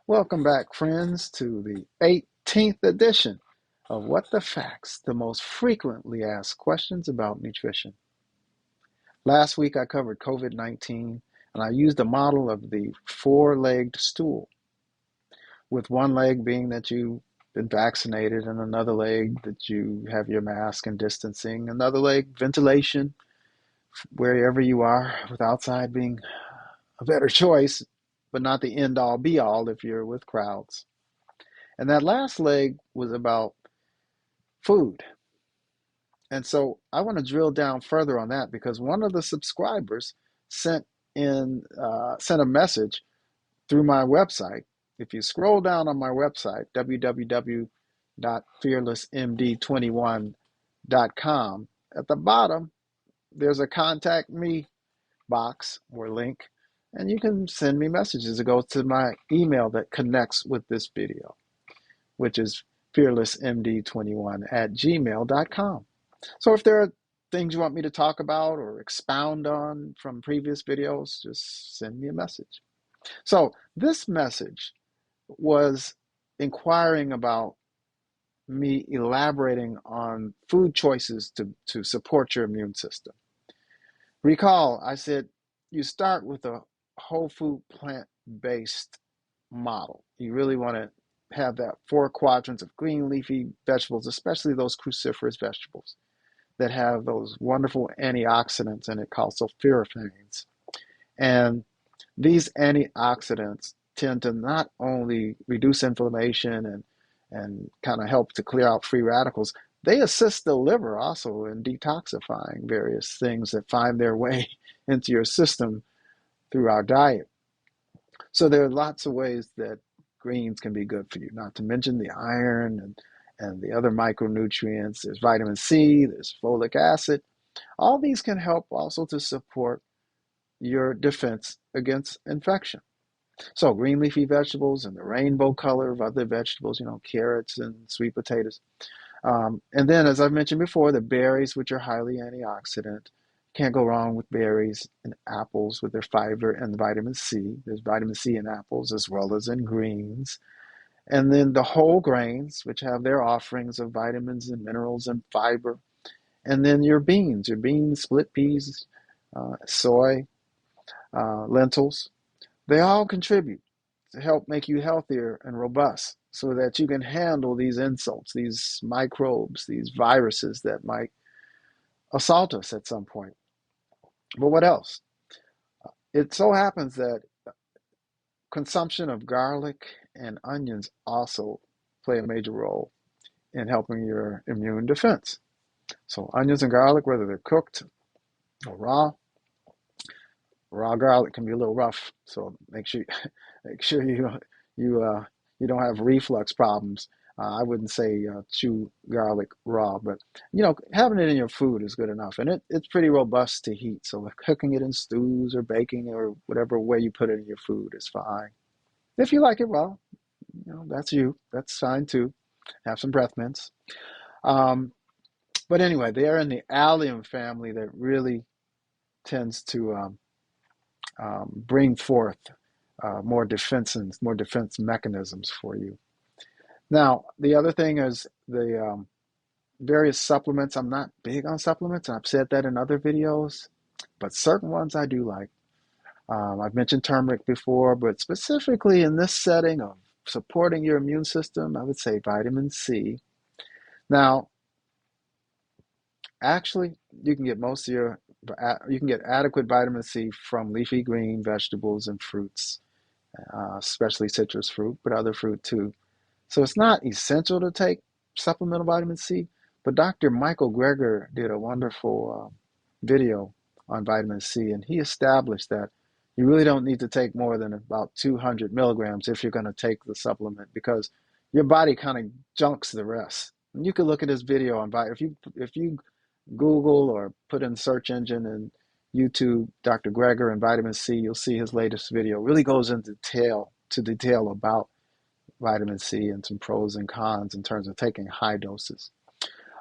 Welcome back, friends, to the 18th edition of What the Facts, the most frequently asked questions about nutrition. Last week I covered COVID-19 and I used a model of the four-legged stool, with one leg being that you've been vaccinated and another leg that you have your mask and distancing, another leg ventilation wherever you are, with outside being a better choice, but not the end all be all if you're with crowds. And that last leg was about food. And so I want to drill down further on that because one of the subscribers sent a message through my website. If you scroll down on my website, www.fearlessmd21.com, at the bottom there's a contact me box or link, and you can send me messages. It goes to my email that connects with this video, which is fearlessmd21@gmail.com. So if there are things you want me to talk about or expound on from previous videos, just send me a message. So this message was inquiring about me elaborating on food choices to support your immune system. Recall, I said you start with a whole food plant-based model. You really want to have that four quadrants of green leafy vegetables, especially those cruciferous vegetables that have those wonderful antioxidants in it called sulforaphane. And these antioxidants tend to not only reduce inflammation and kind of help to clear out free radicals, they assist the liver also in detoxifying various things that find their way into your system through our diet. So there are lots of ways that greens can be good for you, not to mention the iron and the other micronutrients. There's vitamin C, there's folic acid. All these can help also to support your defense against infection. So green leafy vegetables and the rainbow color of other vegetables, carrots and sweet potatoes. And then, as I've mentioned before, the berries, which are highly antioxidant. Can't go wrong with berries and apples with their fiber and vitamin C. There's vitamin C in apples as well as in greens. And then the whole grains, which have their offerings of vitamins and minerals and fiber. And then your beans, split peas, soy, lentils. They all contribute to help make you healthier and robust so that you can handle these insults, these microbes, these viruses that might assault us at some point. But what else? It so happens that consumption of garlic and onions also play a major role in helping your immune defense. So onions and garlic, whether they're cooked or raw garlic can be a little rough. So make sure you don't have reflux problems. I wouldn't say chew garlic raw, but having it in your food is good enough, and it's pretty robust to heat. So cooking it in stews or baking or whatever way you put it in your food is fine. If you like it raw, that's you. That's fine too. Have some breath mints. Um, but anyway, they are in the allium family that really tends to bring forth more defense mechanisms for you. Now, the other thing is the various supplements. I'm not big on supplements. I've said that in other videos, but certain ones I do like. I've mentioned turmeric before, but specifically in this setting of supporting your immune system, I would say vitamin C. Now, actually, you can get adequate vitamin C from leafy green vegetables and fruits, especially citrus fruit, but other fruit too. So it's not essential to take supplemental vitamin C, but Dr. Michael Greger did a wonderful video on vitamin C, and he established that you really don't need to take more than about 200 milligrams if you're going to take the supplement, because your body kind of junks the rest. And you can look at his video on if you Google or put in search engine and YouTube Dr. Greger and vitamin C, you'll see his latest video. It really goes into detail about vitamin C and some pros and cons in terms of taking high doses.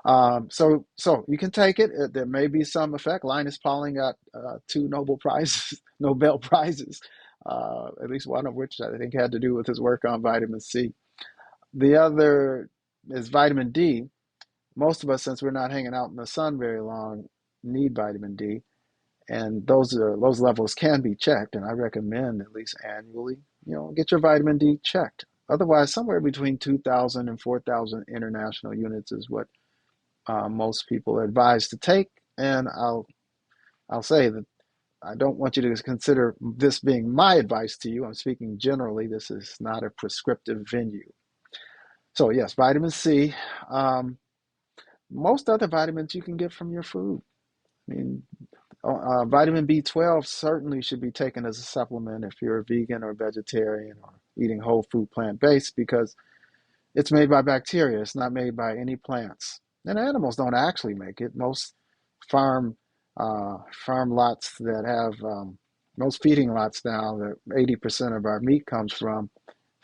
So you can take it. There may be some effect. Linus Pauling got two Nobel Prizes at least one of which I think had to do with his work on vitamin C. The other is vitamin D. Most of us, since we're not hanging out in the sun very long, need vitamin D, and those levels can be checked. And I recommend at least annually, get your vitamin D checked. Otherwise, somewhere between 2,000 and 4,000 international units is what most people are advised to take. And I'll say that I don't want you to consider this being my advice to you. I'm speaking generally. This is not a prescriptive venue. So yes, vitamin C. Um, Most other vitamins you can get from your food. I mean, vitamin B12 certainly should be taken as a supplement if you're a vegan or vegetarian or eating whole food plant-based, because it's made by bacteria. It's not made by any plants. And animals don't actually make it. Most farm farm lots that have most feeding lots now that 80% of our meat comes from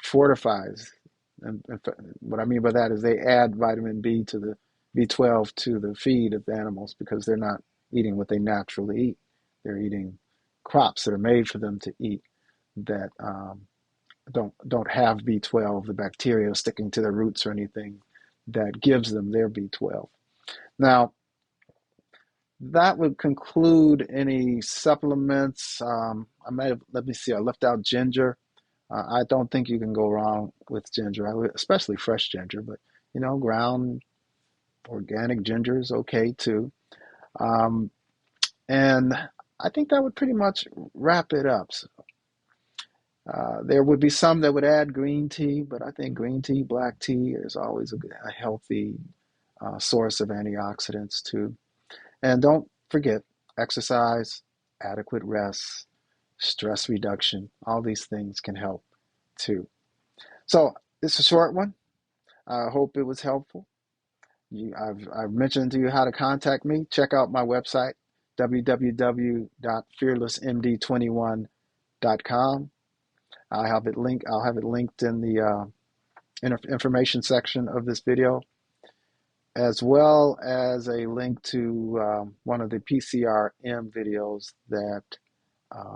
fortifies. And what I mean by that is they add vitamin B to the B12 to the feed of the animals because they're not eating what they naturally eat. They're eating crops that are made for them to eat that don't have B12, the bacteria sticking to their roots or anything that gives them their B12. Now, that would conclude any supplements. I might have, let me see, I left out ginger. I don't think you can go wrong with ginger, especially fresh ginger, but ground organic ginger is okay too. Um, and I think that would pretty much wrap it up. So, there would be some that would add green tea, but I think green tea, black tea is always a healthy source of antioxidants too. And don't forget exercise, adequate rest, stress reduction. All these things can help too. So it's a short one. I hope it was helpful. I've mentioned to you how to contact me. Check out my website, www.fearlessmd21.com. I'll have it linked in the information section of this video, as well as a link to one of the PCRM videos that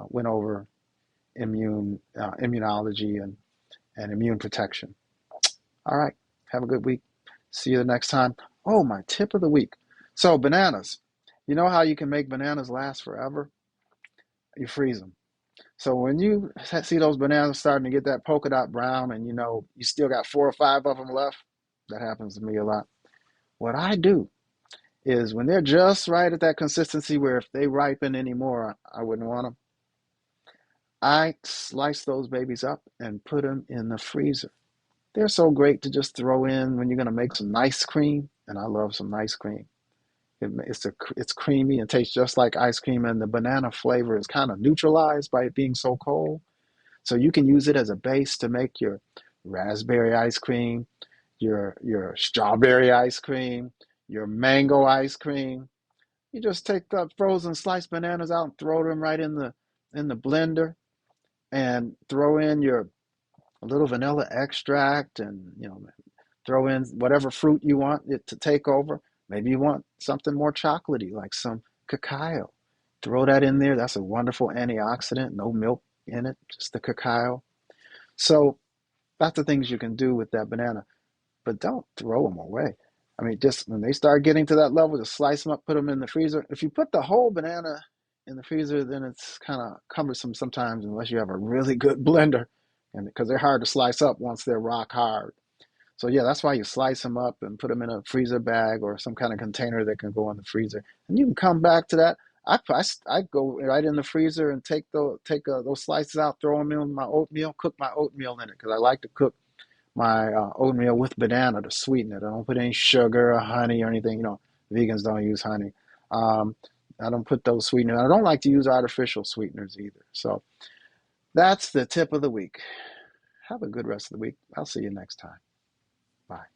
went over immunology and immune protection. All right, have a good week. See you the next time. Oh, my tip of the week. So bananas. You know how you can make bananas last forever? You freeze them. So when you see those bananas starting to get that polka dot brown and you still got 4 or 5 of them left, that happens to me a lot. What I do is when they're just right at that consistency where if they ripen anymore, I wouldn't want them, I slice those babies up and put them in the freezer. They're so great to just throw in when you're going to make some ice cream, and I love some ice cream. It's creamy and tastes just like ice cream, and the banana flavor is kind of neutralized by it being so cold. So you can use it as a base to make your raspberry ice cream, your strawberry ice cream, your mango ice cream. You just take the frozen sliced bananas out and throw them right in the blender, and throw in your a little vanilla extract, and throw in whatever fruit you want it to take over. Maybe you want something more chocolatey, like some cacao. Throw that in there. That's a wonderful antioxidant. No milk in it, just the cacao. So that's the things you can do with that banana, but don't throw them away. I mean, just when they start getting to that level, just slice them up, put them in the freezer. If you put the whole banana in the freezer, then it's kind of cumbersome sometimes, unless you have a really good blender, and because they're hard to slice up once they're rock hard. So yeah, that's why you slice them up and put them in a freezer bag or some kind of container that can go in the freezer, and you can come back to that. I go right in the freezer and take those slices out, throw them in my oatmeal, cook my oatmeal in it because I like to cook my oatmeal with banana to sweeten it. I don't put any sugar or honey or anything. Vegans don't use honey. Um, I don't put those sweeteners. I don't like to use artificial sweeteners either. So that's the tip of the week. Have a good rest of the week. I'll see you next time. Bye.